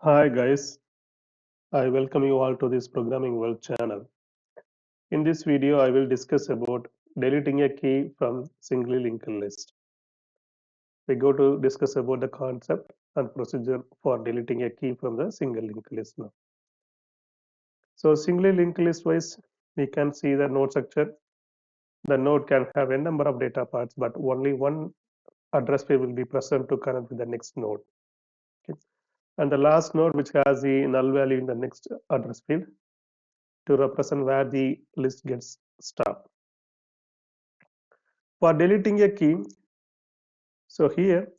Hi guys, I welcome you all to this Programming World channel. In this video, I will discuss about deleting a key from singly linked list. We go to discuss about the concept and procedure for deleting a key from the single linked list now. So singly linked list wise, we can see the node structure. The node can have a number of data parts, but only one address field will be present to connect with the next node. Okay. And the last node which has the null value in the next address field to represent where the list gets stopped. For deleting a key, so here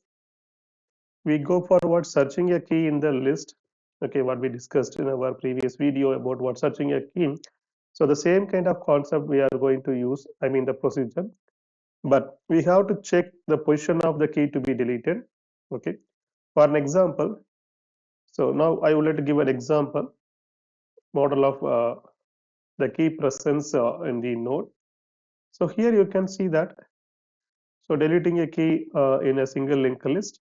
we go forward searching a key in the list. Okay, what we discussed in our previous video about what searching a key. So the same kind of concept we are going to use, I mean the procedure, but we have to check the position of the key to be deleted. Okay, for an example, so now I would like to give an example model of the key presence in the node. So here you can see that, so deleting a key in a single linked list.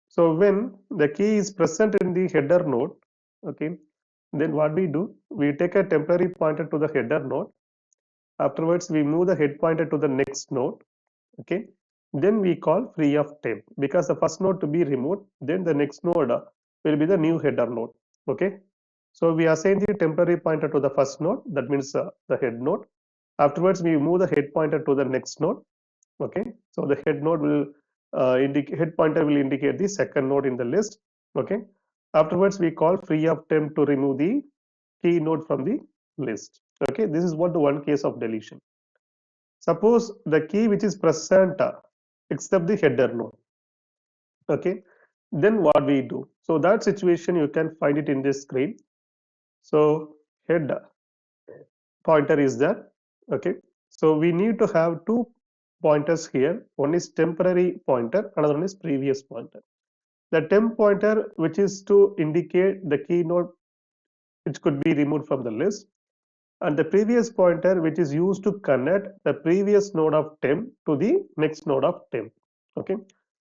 So when the key is present in the header node, okay, then what we do, we take a temporary pointer to the header node. Afterwards, we move the head pointer to the next node, okay. Then we call free of temp because the first node to be removed, then the next node will be the new header node, okay. So we assign the temporary pointer to the first node, that means the head node. Afterwards, we move the head pointer to the next node, okay. So the head node will head pointer will indicate the second node in the list, okay. Afterwards, we call free of temp to remove the key node from the list, okay. This is what the one case of deletion. Suppose the key which is present except the header node, okay, then what we do, so that situation you can find it in this screen. So head pointer is there, okay. So we need to have two pointers here. One is temporary pointer, another one is previous pointer. The temp pointer, which is to indicate the key node which could be removed from the list, and the previous pointer, which is used to connect the previous node of temp to the next node of temp, okay.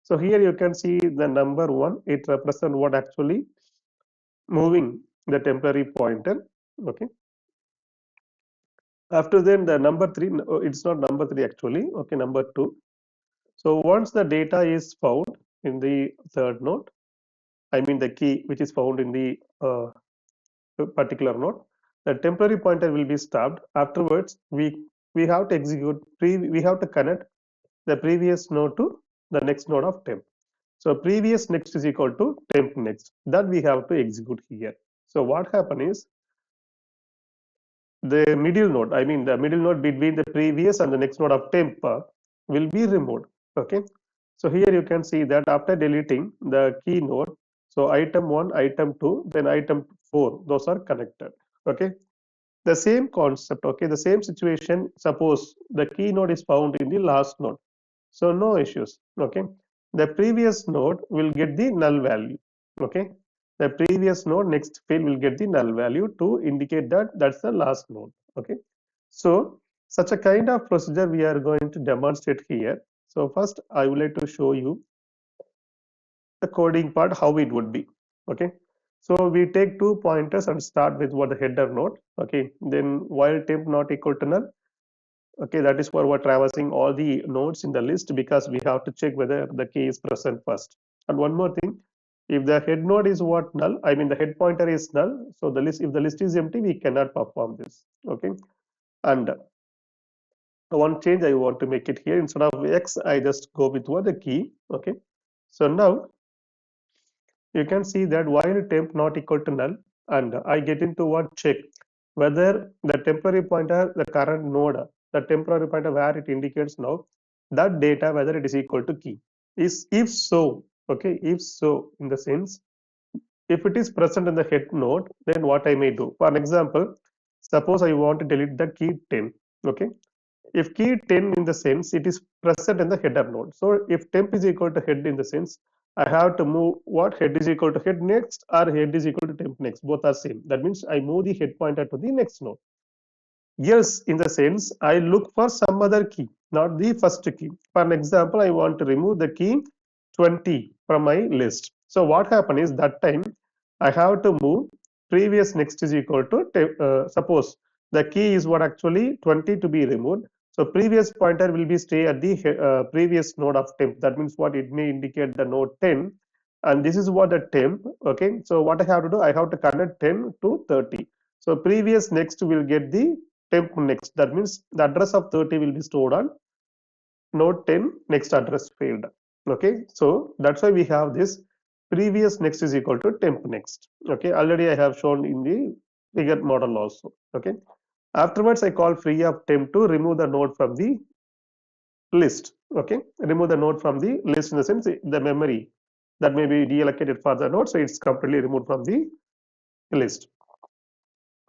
So here you can see the number one, it represents what actually moving the temporary pointer, okay. After then the number three, it's not number three actually, okay, number two. So once the data is found in the third node, I mean the key which is found in the particular node, the temporary pointer will be stopped. Afterwards, we have to execute we have to connect the previous node to the next node of temp. So previous next is equal to temp next. That we have to execute here. So what happen is the middle node, I mean the middle node between the previous and the next node of temp will be removed. Okay. So here you can see that after deleting the key node, so item 1, item 2, then item 4, those are connected. Okay. The same concept, okay, the same situation, suppose the key node is found in the last node. So no issues, okay. The previous node will get the null value, okay. The previous node next field will get the null value to indicate that that's the last node, okay. So such a kind of procedure we are going to demonstrate here. So first I would like to show you the coding part, how it would be, okay. So we take two pointers and start with what the header node, okay. Then while temp not equal to null, okay, that is for what traversing all the nodes in the list, because we have to check whether the key is present first. And one more thing, if the head node is what null, I mean the head pointer is null, so the list, if the list is empty, we cannot perform this, okay. And one change I want to make it here, instead of x I just go with what the key, okay. So now you can see that while temp not equal to null, and I get into what check whether the temporary pointer, the current node, the temporary pointer where it indicates now, that data whether it is equal to key. Is if so, okay, if so, in the sense, if it is present in the head node, then what I may do. For an example, suppose I want to delete the key 10, okay. If key 10 in the sense it is present in the header node. So if temp is equal to head in the sense, I have to move what head is equal to head next or head is equal to temp next. Both are same. That means I move the head pointer to the next node. Yes, in the sense I look for some other key, not the first key. For an example, I want to remove the key 20 from my list. So what happened is that time I have to move previous next is equal to suppose the key is what actually 20 to be removed. So previous pointer will be stay at the previous node of temp. That means what it may indicate the node 10, and this is what the temp. Okay, so what I have to do, I have to connect 10 to 30. So previous next will get the temp next. That means the address of 30 will be stored on node 10 next address field. Okay, so that's why we have this previous next is equal to temp next. Okay, already I have shown in the figure model also. Okay, afterwards I call free of temp to remove the node from the list. Okay, remove the node from the list in the sense the memory that may be reallocated for the node, so it's completely removed from the list.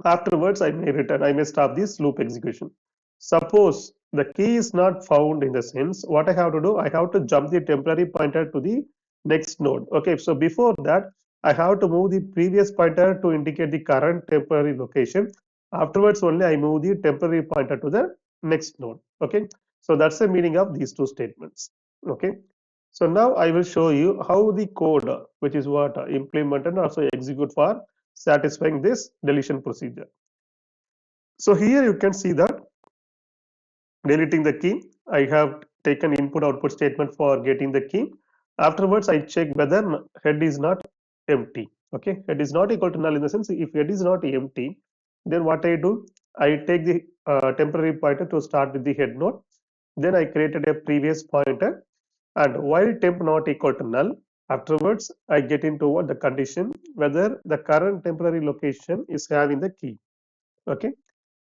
Afterwards, I may stop this loop execution. Suppose the key is not found in the sense, what I have to do, I have to jump the temporary pointer to the next node. Okay, so before that, I have to move the previous pointer to indicate the current temporary location. Afterwards, only I move the temporary pointer to the next node. Okay, so that's the meaning of these two statements. Okay, so now I will show you how the code, which is what implemented and also execute for satisfying this deletion procedure. So here you can see that deleting the key, I have taken input output statement for getting the key. Afterwards, I check whether head is not empty. Okay, head is not equal to null in the sense if head is not empty, then what I do, I take the temporary pointer to start with the head node. Then I created a previous pointer, and while temp not equal to null, afterwards I get into what the condition whether the current temporary location is having the key. Okay,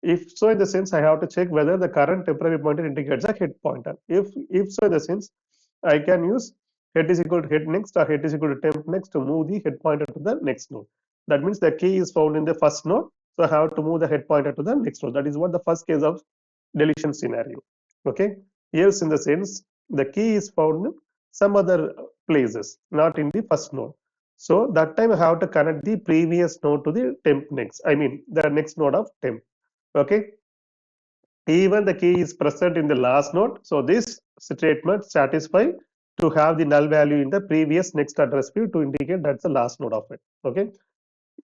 if so, in the sense I have to check whether the current temporary pointer indicates a head pointer. If so, in the sense I can use head is equal to head next or head is equal to temp next to move the head pointer to the next node. That means the key is found in the first node, so I have to move the head pointer to the next node. That is what the first case of deletion scenario. Okay, else in the sense the key is found in some other places, not in the first node. So that time I have to connect the previous node to the temp next. I mean the next node of temp. Okay, even the key is present in the last node, so this statement satisfy to have the null value in the previous next address field to indicate that's the last node of it. Okay,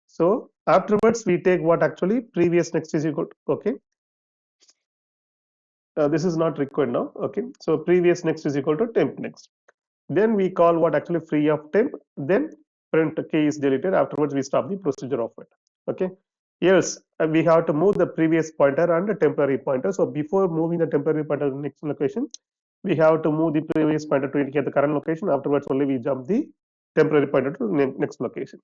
so afterwards we take what actually previous next is equal to, okay, this is not required now. Okay, so previous next is equal to temp next. Then we call what actually free of temp, then print key is deleted. Afterwards we stop the procedure of it. Okay, yes, we have to move the previous pointer and the temporary pointer. So before moving the temporary pointer to the next location, we have to move the previous pointer to indicate the current location. Afterwards only we jump the temporary pointer to the next location.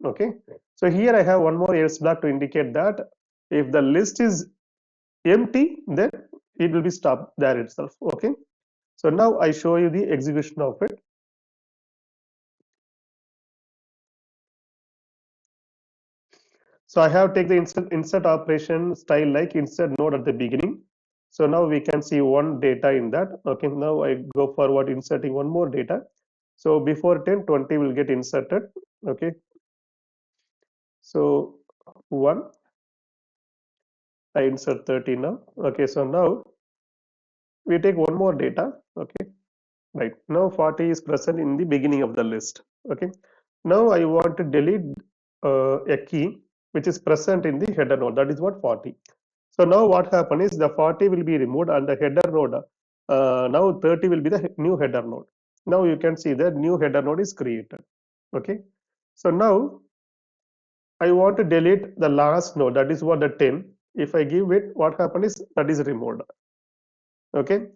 Okay, so here I have one more else block to indicate that if the list is empty, then it will be stopped there itself. Okay, so now I show you the execution of it. So I have take the insert operation style like insert node at the beginning. So now we can see one data in that. Okay, now I go forward inserting one more data. So before 10, 20 will get inserted. Okay, so 1, I insert 30 now. Okay, so now we take one more data. Okay, right, now 40 is present in the beginning of the list. Okay, now I want to delete a key which is present in the header node, that is what 40. So now what happen is the 40 will be removed and the header node, now 30 will be the new header node. Now you can see the new header node is created. Okay, so now I want to delete the last node, that is what the 10. If I give it, what happen is that is removed. Okay,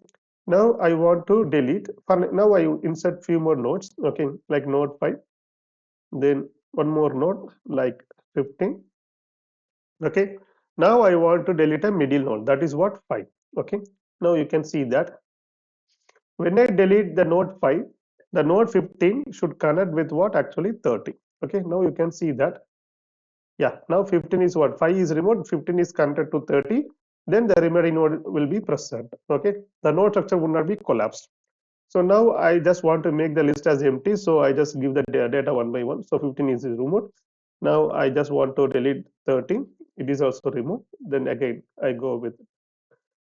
now I want to delete, for now I insert few more nodes. Okay, like node 5, then one more node like 15. Okay, now I want to delete a middle node, that is what 5. Okay, now you can see that when I delete the node 5, the node 15 should connect with what actually 30. Okay, now you can see that, yeah, now 15 is what 5 is removed, 15 is connected to 30, then the remaining node will be present. Okay, the node structure would not be collapsed. So now I just want to make the list as empty, so I just give the data one by one. So 15 is removed. Now I just want to delete 13, it is also removed. Then again I go with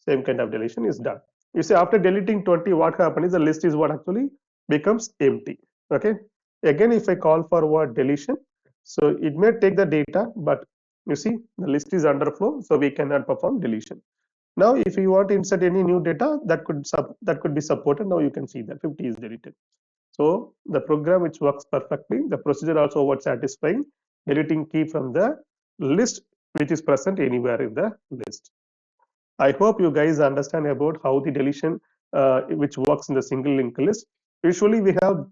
same kind of deletion is done. You see, after deleting 20, what happens is the list is what actually becomes empty. Okay. Again, if I call for word deletion, so it may take the data, but you see the list is underflow, so we cannot perform deletion. Now, if you want to insert any new data that could be supported, now you can see that 50 is deleted. So the program which works perfectly, the procedure also what satisfying deleting key from the list which is present anywhere in the list. I hope you guys understand about how the deletion which works in the single linked list. Usually we have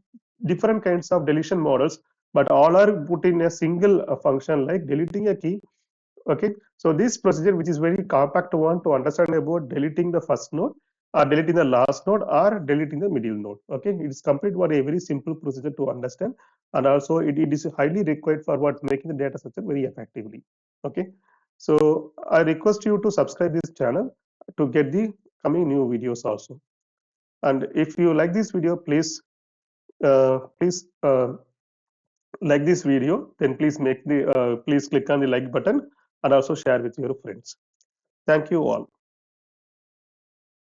different kinds of deletion models, but all are put in a single function like deleting a key. Okay, so this procedure which is very compact one to understand about deleting the first node or deleting the last node or deleting the middle node. Okay, it is complete one a very simple procedure to understand, and also it is highly required for what making the data structure very effectively. Okay, so I request you to subscribe this channel to get the coming new videos also. And if you like this video, please like this video, then please click on the like button and also share with your friends. Thank you all.